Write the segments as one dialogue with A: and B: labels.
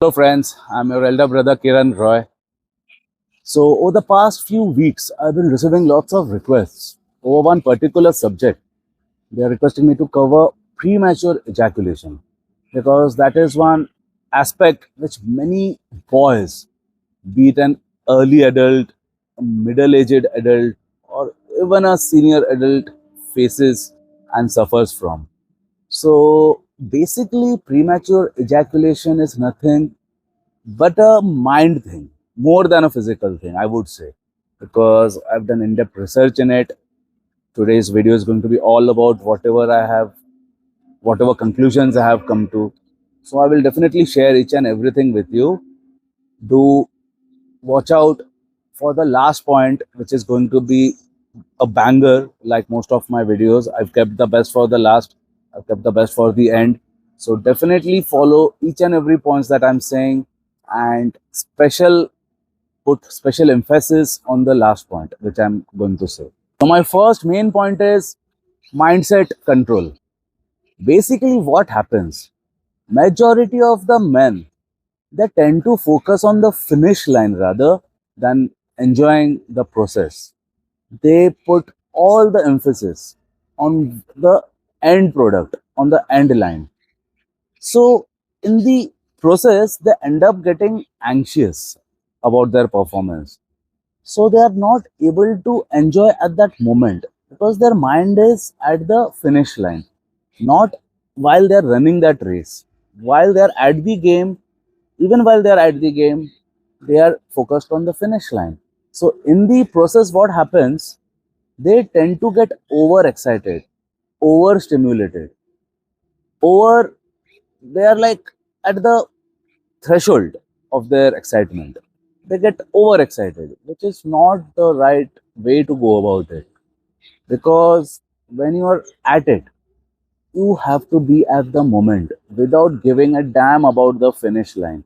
A: Hello friends, I'm your elder brother Kiran Roy. So over the past few weeks, I've been receiving lots of requests over one particular subject. They are requesting me to cover premature ejaculation because that is one aspect which many boys, be it an early adult, a middle-aged adult, or even a senior adult, faces and suffers from. So basically, premature ejaculation is nothing but a mind thing more than a physical thing, I would say, because I've done in-depth research in it. Today's video is going to be all about whatever conclusions I have come to. So I will definitely share each and everything with you. Do watch out for the last point, which is going to be a banger. Like most of my videos, I've kept the best for the last. I've kept the best for the end. So definitely follow each and every points that I'm saying, and put special emphasis on the last point, which I'm going to say. So my first main point is mindset control. Basically, what happens? Majority of the men, they tend to focus on the finish line rather than enjoying the process. They put all the emphasis on the end product, on the end line. So in the process, they end up getting anxious about their performance. So they are not able to enjoy at that moment because their mind is at the finish line, not while they are running that race. While they are at the game, even while they are at the game, they are focused on the finish line. So in the process, what happens? They tend to get overexcited, overstimulated, over. They are like at the threshold of their excitement. They get overexcited, which is not the right way to go about it. Because when you are at it, you have to be at the moment without giving a damn about the finish line.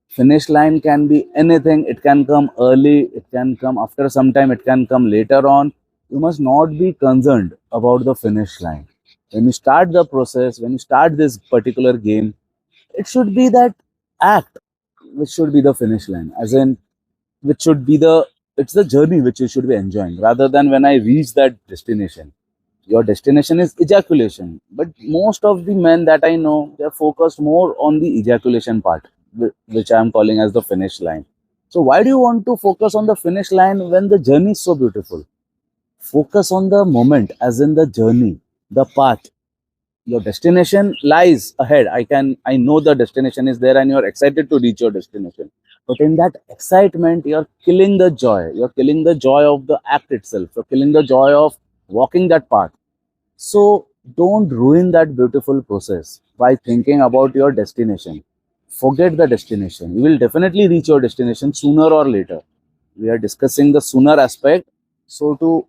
A: Finish line can be anything, it can come early, it can come after some time, it can come later on. You must not be concerned about the finish line. When you start the process, when you start this particular game, it should be that act which should be the finish line, as in which should be the it's the journey which you should be enjoying rather than when I reach that destination. Your destination is ejaculation, but most of the men that I know, they're focused more on the ejaculation part, which I'm calling as the finish line. So why do you want to focus on the finish line when the journey is so beautiful? Focus on the moment, as in the journey, the path. Your destination lies ahead. I know the destination is there and you're excited to reach your destination, but in that excitement you're killing the joy. You're killing the joy of the act itself. You're killing the joy of walking that path. So don't ruin that beautiful process by thinking about your destination. Forget the destination. You will definitely reach your destination sooner or later. We are discussing the sooner aspect. So to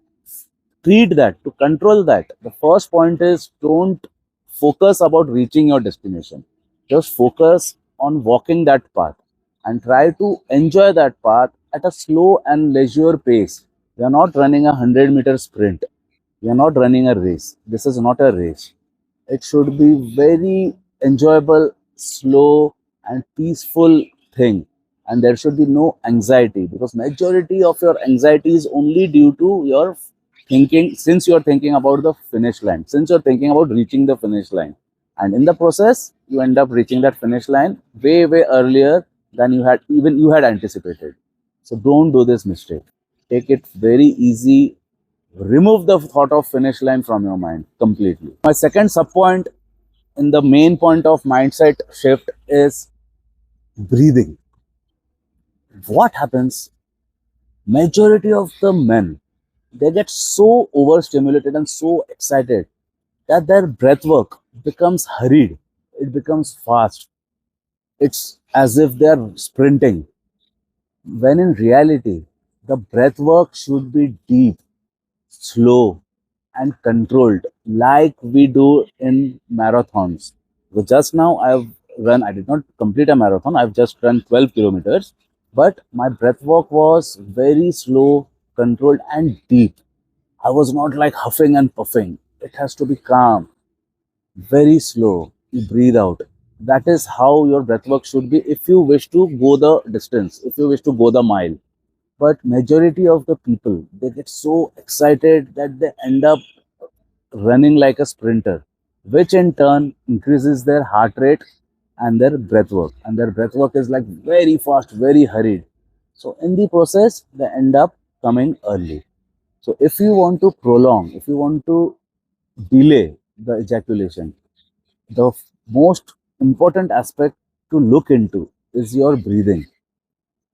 A: treat that, to control that, the first point is don't focus about reaching your destination. Just focus on walking that path and try to enjoy that path at a slow and leisure pace. We are not running a 100-meter sprint. We are not running a race. This is not a race. It should be very enjoyable, slow, and peaceful thing. And there should be no anxiety, because majority of your anxiety is only due to your thinking, since you're thinking about the finish line, since you're thinking about reaching the finish line. And in the process, you end up reaching that finish line way, way earlier than you had anticipated. So don't do this mistake. Take it very easy. Remove the thought of finish line from your mind completely. My second sub point in the main point of mindset shift is breathing. What happens? Majority of the men, they get so overstimulated and so excited that their breath work becomes hurried. It becomes fast. It's as if they're sprinting. When in reality, the breath work should be deep, slow, and controlled, like we do in marathons. So just now I did not complete a marathon, I've just run 12 kilometers, but my breath work was very slow, controlled, and deep. I was not like huffing and puffing. It has to be calm, very slow. You breathe out. That is how your breath work should be if you wish to go the distance, if you wish to go the mile. But majority of the people, they get so excited that they end up running like a sprinter, which in turn increases their heart rate and their breath work. And their breath work is like very fast, very hurried. So in the process, they end up coming early. So if you want to prolong, if you want to delay the ejaculation, the most important aspect to look into is your breathing.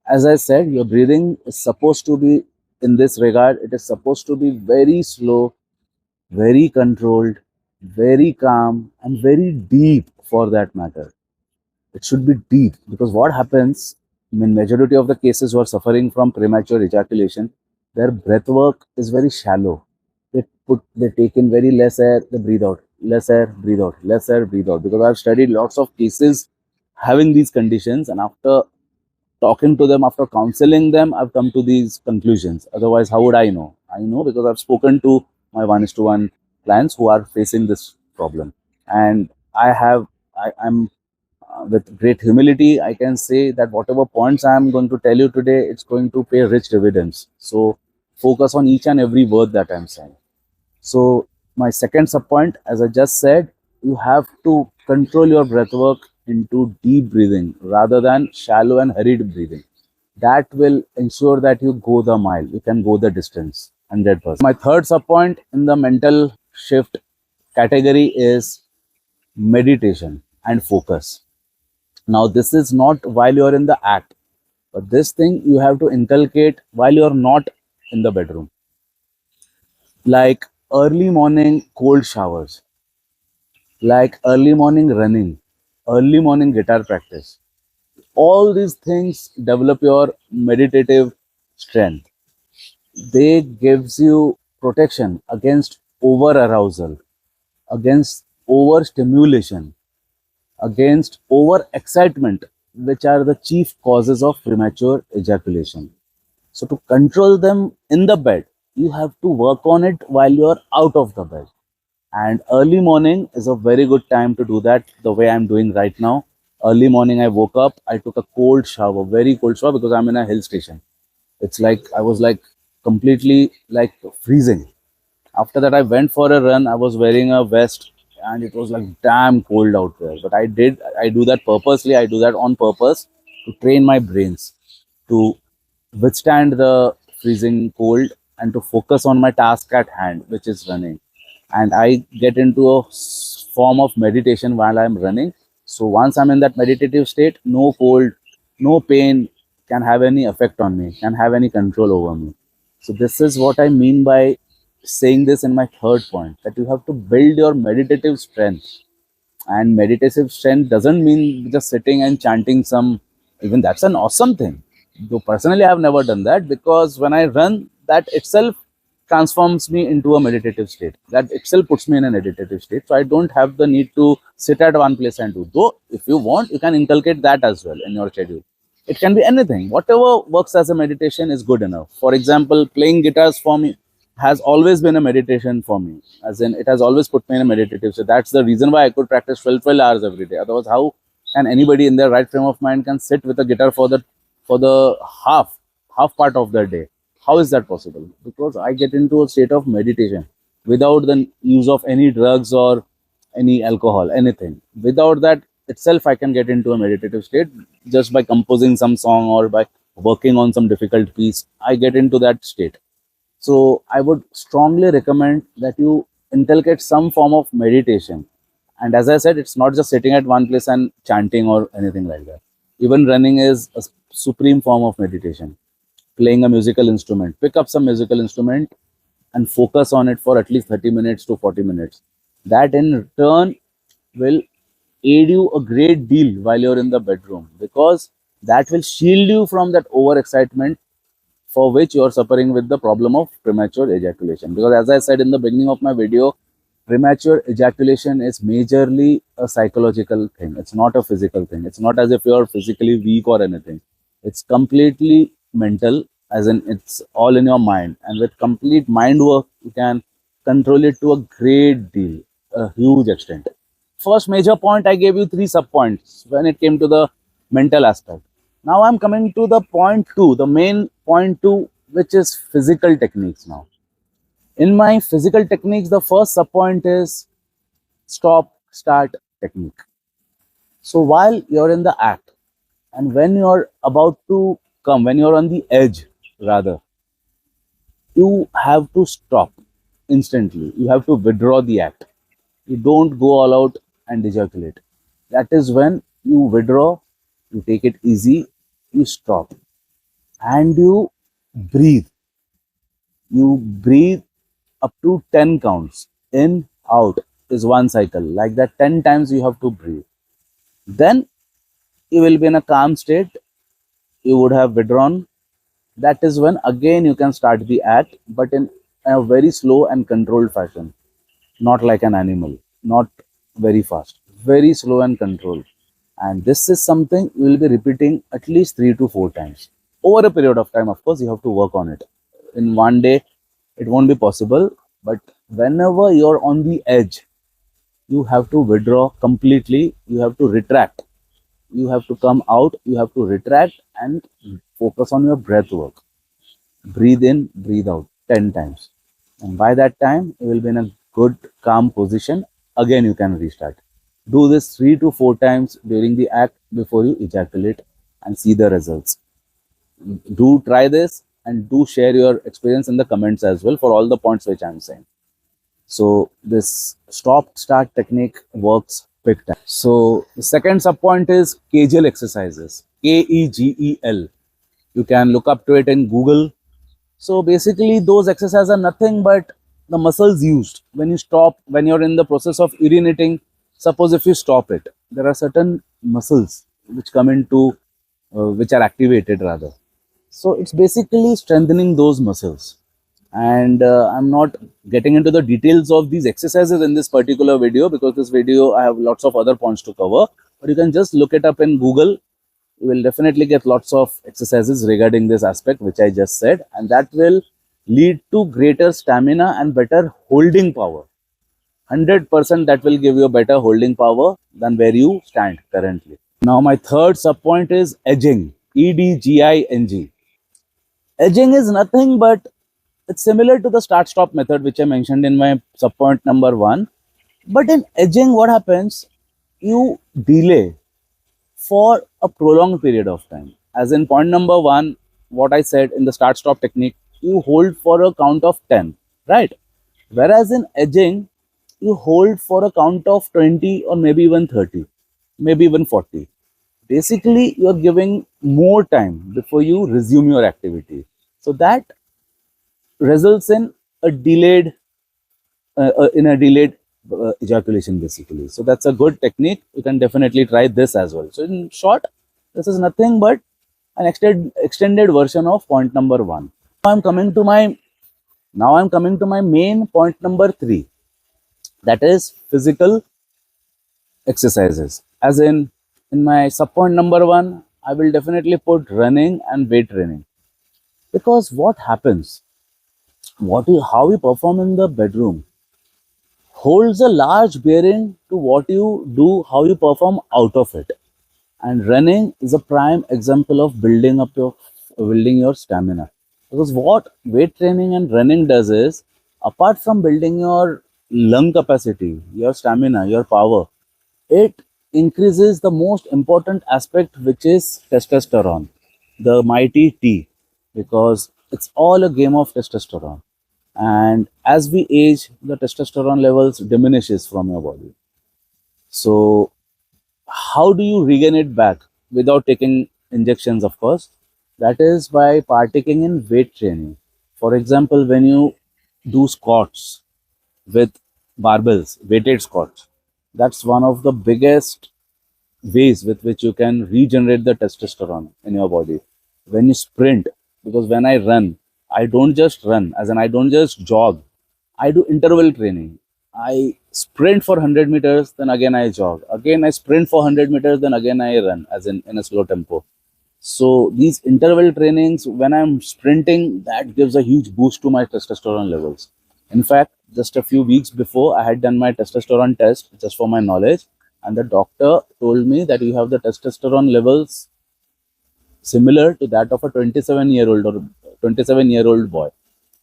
A: As I said, your breathing is supposed to be, in this regard, it is supposed to be very slow, very controlled, very calm, and very deep for that matter. It should be deep because what happens in majority of the cases who are suffering from premature ejaculation, their breath work is very shallow. They take in very less air, they breathe out, less air, breathe out, less air, breathe out. Because I've studied lots of cases having these conditions, and after talking to them, after counseling them, I've come to these conclusions. Otherwise, how would I know? I know because I've spoken to my one is to one clients who are facing this problem. And I'm with great humility, I can say that whatever points I am going to tell you today, it's going to pay rich dividends. So focus on each and every word that I'm saying. So my second sub point, as I just said, you have to control your breath work into deep breathing rather than shallow and hurried breathing. That will ensure that you go the mile, you can go the distance 100%. My third sub point in the mental shift category is meditation and focus. Now, this is not while you're in the act, but this thing you have to inculcate while you're not in the bedroom, like early morning cold showers, like early morning running, early morning guitar practice. All these things develop your meditative strength. They gives you protection against over arousal, against over stimulation, against over excitement, which are the chief causes of premature ejaculation. So to control them in the bed, you have to work on it while you're out of the bed. And early morning is a very good time to do that the way I'm doing right now. Early morning, I woke up, I took a cold shower, very cold shower because I'm in a hill station. It's like I was like completely like freezing. After that, I went for a run. I was wearing a vest and it was like damn cold out there. But I do that purposely. I do that on purpose to train my brains to withstand the freezing cold and to focus on my task at hand, which is running. And I get into a form of meditation while I'm running. So once I'm in that meditative state, no cold, no pain can have any effect on me, can have any control over me. So this is what I mean by saying this in my third point, that you have to build your meditative strength. And meditative strength doesn't mean just sitting and chanting some, even that's an awesome thing. Though personally, I have never done that because when I run, that itself transforms me into a meditative state. That itself puts me in a meditative state. So I don't have the need to sit at one place and do. Though, if you want, you can inculcate that as well in your schedule. It can be anything. Whatever works as a meditation is good enough. For example, playing guitars for me has always been a meditation for me. As in, it has always put me in a meditative. So that's the reason why I could practice 12 hours every day. Otherwise, how can anybody in their right frame of mind can sit with a guitar for the half part of their day? How is that possible? Because I get into a state of meditation without the use of any drugs or any alcohol, anything. Without that itself, I can get into a meditative state just by composing some song or by working on some difficult piece. I get into that state. So I would strongly recommend that you inculcate some form of meditation. And as I said, it's not just sitting at one place and chanting or anything like that. Even running is a supreme form of meditation. Playing a musical instrument, pick up some musical instrument and focus on it for at least 30 minutes to 40 minutes. That in turn will aid you a great deal while you're in the bedroom because that will shield you from that overexcitement for which you are suffering with the problem of premature ejaculation. Because as I said in the beginning of my video, premature ejaculation is majorly a psychological thing. It's not a physical thing. It's not as if you are physically weak or anything. It's completely mental, as in it's all in your mind. And with complete mind work, you can control it to a great deal, a huge extent. first major point, I gave you 3 sub points when it came to the mental aspect. Now I'm coming to the point 2, the main point 2, which is physical techniques now. In my physical techniques, the first sub point is stop start technique. So while you're in the act and when you're about to come, when you're on the edge, rather, you have to stop instantly. You have to withdraw the act. You don't go all out and ejaculate. That is when you withdraw, you take it easy, you stop, and you breathe. You breathe up to 10 counts. In, out is one cycle. Like that, 10 times you have to breathe. Then you will be in a calm state. You would have withdrawn. That is when again you can start the act, but in a very slow and controlled fashion. Not like an animal, not very fast, very slow and controlled. And this is something you will be repeating at least 3 to 4 times over a period of time. Of course, you have to work on it. In one day, it won't be possible, but whenever you're on the edge, you have to withdraw completely, you have to retract, you have to come out, you have to retract and focus on your breath work. Breathe in, breathe out 10 times. And by that time, you will be in a good, calm position. Again, you can restart. Do this 3 to 4 times during the act before you ejaculate and see the results. Do try this and do share your experience in the comments as well for all the points which I'm saying. So this stop start technique works big time. So the second sub point is Kegel exercises. Kegel. You can look up to it in Google. So basically, those exercises are nothing but the muscles used when you stop, when you're in the process of urinating. Suppose if you stop it, there are certain muscles which come into, which are activated rather. So it's basically strengthening those muscles. And I'm not getting into the details of these exercises in this particular video because this video I have lots of other points to cover. But you can just look it up in Google. You will definitely get lots of exercises regarding this aspect which I just said, and that will lead to greater stamina and better holding power. 100% that will give you a better holding power than where you stand currently. Now my third sub point is edging. Edging. Edging is nothing but it's similar to the start stop method which I mentioned in my sub point number 1. But in edging, what happens? You delay for a prolonged period of time. As in point number 1, what I said in the start stop technique, you hold for a count of 10, right? Whereas in edging, you hold for a count of 20 or maybe even 30, maybe even 40. Basically, you're giving more time before you resume your activity. So that results in a delayed ejaculation basically. So that's a good technique. You can definitely try this as well. So in short, this is nothing but an extended version of point number 1. I'm coming to my main point number 3. That is physical exercises. As in my sub point number 1, I will definitely put running and weight training. Because what happens, how you perform in the bedroom holds a large bearing to what you do, how you perform out of it. And running is a prime example of building your stamina. Because what weight training and running does is, apart from building your lung capacity, your stamina, your power, it increases the most important aspect, which is testosterone, the mighty T, because it's all a game of testosterone. And as we age, the testosterone levels diminishes from your body. So how do you regain it back without taking injections? Of course, that is by partaking in weight training. For example, when you do squats with barbells, weighted squats, that's one of the biggest ways with which you can regenerate the testosterone in your body. When you sprint, because when I run, I don't just run, as in I don't just jog, I do interval training. I sprint for 100 meters, then again I jog. Again I sprint for 100 meters, then again I run, as in a slow tempo. So these interval trainings, when I'm sprinting, that gives a huge boost to my testosterone levels. In fact, just a few weeks before, I had done my testosterone test just for my knowledge, and the doctor told me that you have the testosterone levels similar to that of a 27-year-old or 27-year-old boy,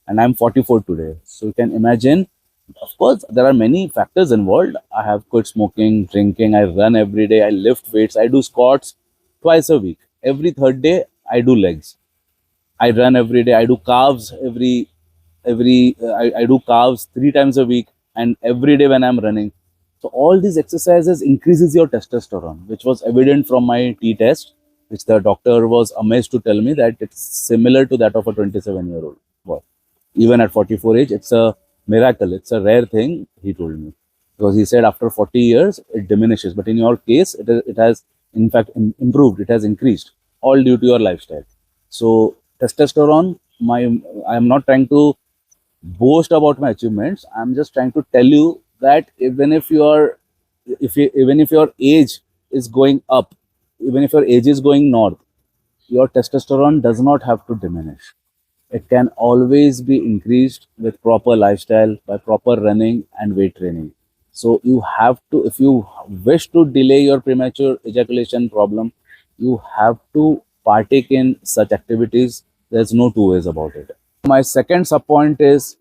A: and I'm 44 today. So you can imagine. Of course, there are many factors involved. I have quit smoking, drinking. I run every day. I lift weights. I do squats twice a week. Every third day, I do legs. I run every day. I do calves I do calves 3 times a week and every day when I'm running. So all these exercises increases your testosterone, which was evident from my T test, which the doctor was amazed to tell me that it's similar to that of a 27-year-old boy. Even at 44 age, it's a miracle. It's a rare thing, he told me. Because he said after 40 years, it diminishes. But in your case, it has in fact improved. It has increased, all due to your lifestyle. So testosterone, I am not trying to boast about my achievements. I'm just trying to tell you that even if your age is going up, even if your age is going north, your testosterone does not have to diminish. It can always be increased with proper lifestyle, by proper running and weight training. So you have to, if you wish to delay your premature ejaculation problem, you have to partake in such activities. There's no two ways about it. My second sub point is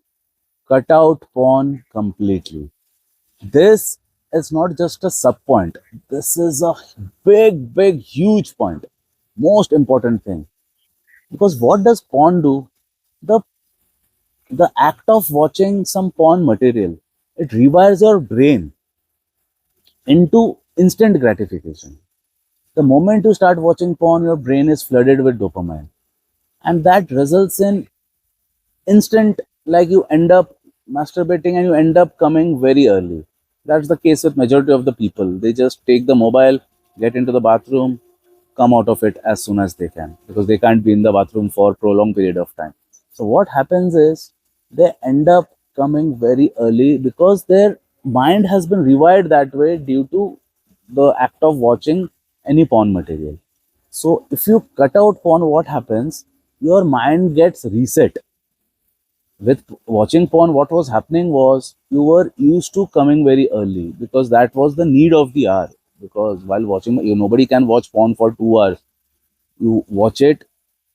A: cut out porn completely. This is not just a sub point. This is a big, huge point. Most important thing. Because what does porn do? The the act of watching some porn material, it rewires your brain into instant gratification. The moment you start watching porn, your brain is flooded with dopamine, and that results in instant, like you end up masturbating and you end up coming very early. That's the case with majority of the people. They just take the mobile, get into the bathroom, come out of it as soon as they can, because they can't be in the bathroom for prolonged period of time. So what happens is they end up coming very early because their mind has been rewired that way due to the act of watching any porn material. So if you cut out porn, what happens? Your mind gets reset. With watching porn, what was happening was you were used to coming very early because that was the need of the hour. Because while watching, nobody can watch porn for 2 hours. You watch it,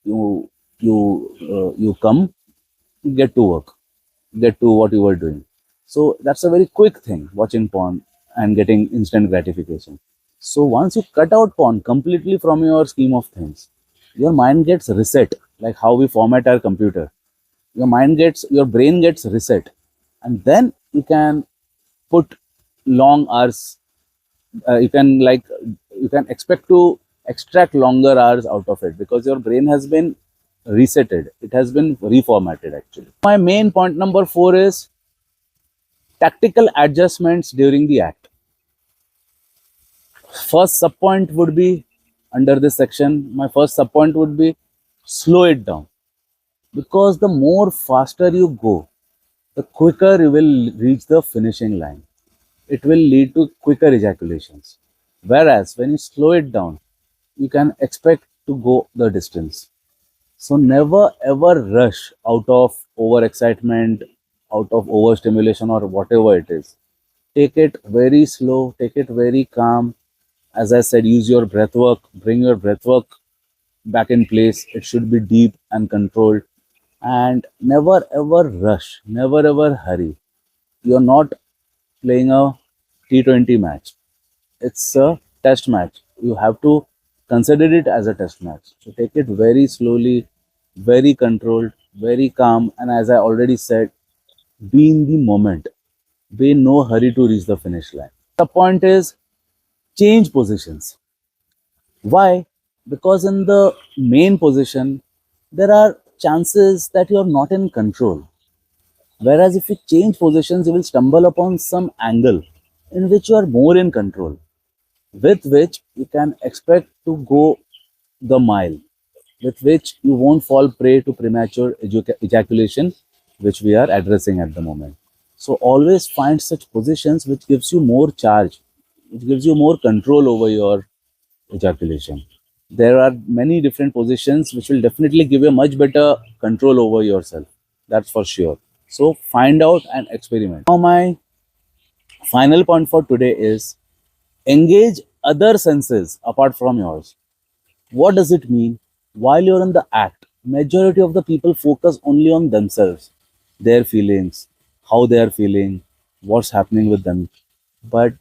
A: you you come, you get to work, get to what you were doing. So that's a very quick thing, watching porn and getting instant gratification. So once you cut out porn completely from your scheme of things, your mind gets reset, like how we format our computer. Your brain gets reset, and then you can put long hours. You can expect to extract longer hours out of it because your brain has been resetted. It has been reformatted actually. My main point number 4 is tactical adjustments during the act. First sub point would be under this section. My first sub point would be slow it down, because the more faster you go, the quicker you will reach the finishing line. It will lead to quicker ejaculations. Whereas when you slow it down, you can expect to go the distance. So never ever rush out of overexcitement, out of overstimulation or whatever it is. Take it very slow, take it very calm. As I said, use your breath work, bring your breath work back in place. It should be deep and controlled. And never ever rush, never ever hurry. You're not playing a T20 match. It's a test match. You have to consider it as a test match. So take it very slowly, very controlled, very calm. And as I already said, be in the moment. Be in no hurry to reach the finish line. The point is change positions. Why? Because in the main position, there are chances that you are not in control. Whereas if you change positions, you will stumble upon some angle in which you are more in control, with which you can expect to go the mile, with which you won't fall prey to premature ejaculation, which we are addressing at the moment. So always find such positions which gives you more charge, which gives you more control over your ejaculation. There are many different positions which will definitely give you much better control over yourself. That's for sure. So find out and experiment. Now my final point for today is engage other senses apart from yours. What does it mean? While you're in the act, majority of the people focus only on themselves, their feelings, how they are feeling, what's happening with them. But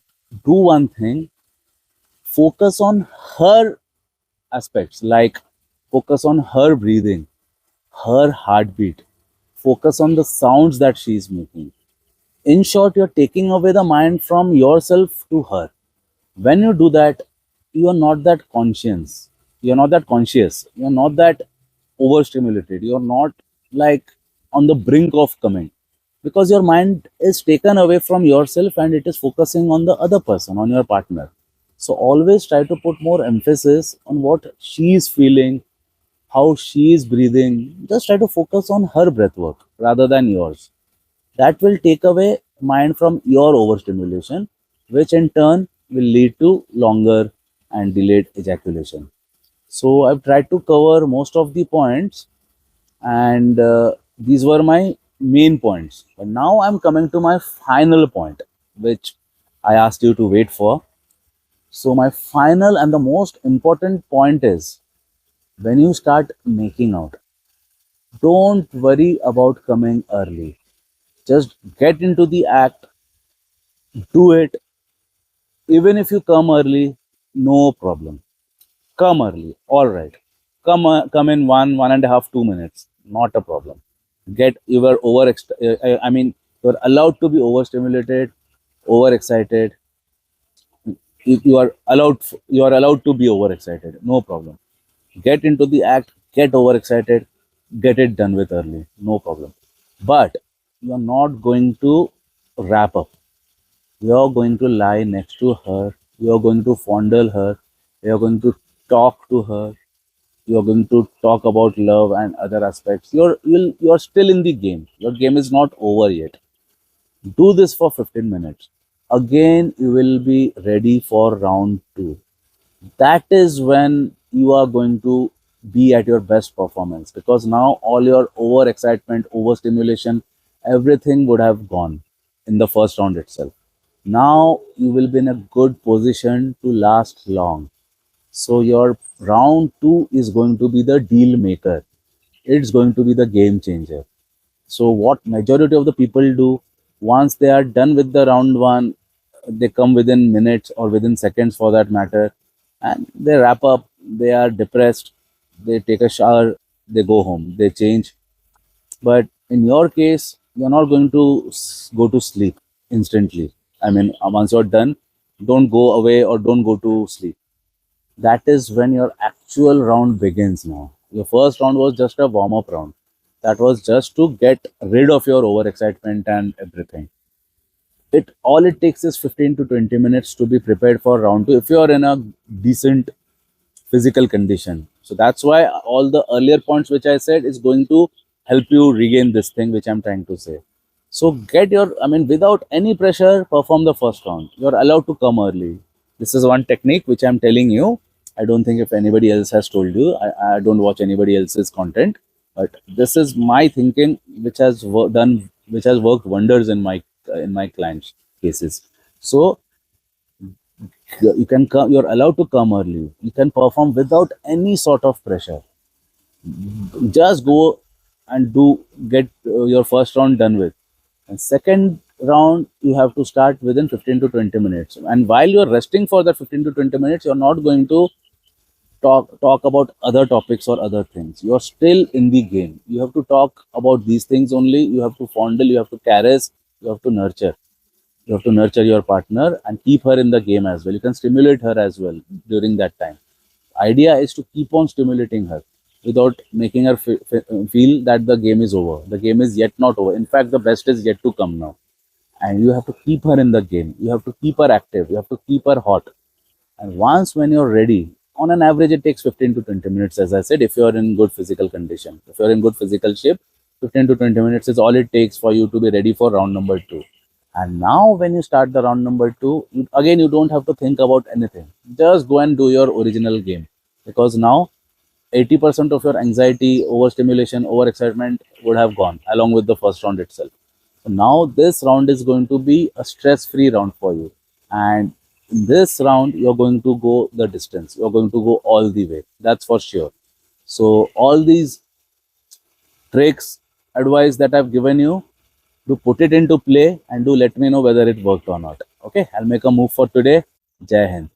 A: do one thing, focus on her aspects, like focus on her breathing, her heartbeat, focus on the sounds that she's making. In short, you're taking away the mind from yourself to her. When you do that, you are not that conscious. You're not that conscious. You're not that overstimulated. You're not like on the brink of coming because your mind is taken away from yourself and it is focusing on the other person, on your partner. So always try to put more emphasis on what she is feeling, how she is breathing. Just try to focus on her breath work rather than yours. That will take away mind from your overstimulation, which in turn will lead to longer and delayed ejaculation. So I've tried to cover most of the points, and these were my main points. But now I'm coming to my final point, which I asked you to wait for. So my final and the most important point is when you start making out, don't worry about coming early. Just get into the act, do it. Even if you come early, no problem. Come early, all right. Come in 1.5, 2 minutes, not a problem. Get you were I mean, you're allowed to be overstimulated, overexcited. You are allowed to be overexcited, no problem. Get into the act, get overexcited, get it done with early, no problem. But you're not going to wrap up. You're going to lie next to her. You're going to fondle her. You're going to talk to her. You're going to talk about love and other aspects. You're still in the game. Your game is not over yet. Do this for 15 minutes. Again, you will be ready for round two. That is when you are going to be at your best performance because now all your overexcitement, overstimulation, everything would have gone in the first round itself. Now you will be in a good position to last long. So your round two is going to be the deal maker. It's going to be the game changer. So what majority of the people do once they are done with the round one, they come within minutes or within seconds for that matter, and they wrap up. They are depressed. They take a shower. They go home. They change. But in your case, you're not going to go to sleep instantly. I mean, once you're done, don't go away or don't go to sleep. That is when your actual round begins now. Your first round was just a warm up round. That was just to get rid of your overexcitement and everything. It takes is 15 to 20 minutes to be prepared for round two if you are in a decent physical condition. So that's why all the earlier points which I said is going to help you regain this thing which I'm trying to say. So I mean, without any pressure, perform the first round. You're allowed to come early. This is one technique which I'm telling you. I don't think if anybody else has told you. I don't watch anybody else's content, but this is my thinking, which has which has worked wonders in my clients' cases. So you can come. You're allowed to come early. You can perform without any sort of pressure. Just go and get your first round done with. And second round, you have to start within 15 to 20 minutes. And while you're resting for that 15 to 20 minutes, you're not going to talk about other topics or other things. You're still in the game. You have to talk about these things only. You have to fondle, you have to caress, you have to nurture. You have to nurture your partner and keep her in the game as well. You can stimulate her as well during that time. Idea is to keep on stimulating her without making her feel that the game is over. The game is yet not over. In fact, the best is yet to come now. And you have to keep her in the game. You have to keep her active. You have to keep her hot. And once when you're ready, on an average, it takes 15 to 20 minutes, as I said, if you're in good physical condition. If you're in good physical shape, 15 to 20 minutes is all it takes for you to be ready for round number two. And now when you start the round number two, again, you don't have to think about anything. Just go and do your original game. Because now 80% of your anxiety, overstimulation, overexcitement would have gone along with the first round itself. Now this round is going to be a stress-free round for you. And in this round, you're going to go the distance. You're going to go all the way. That's for sure. So all these tricks, advice that I've given you, do put it into play and do let me know whether it worked or not. Okay, I'll make a move for today. Jai Hind.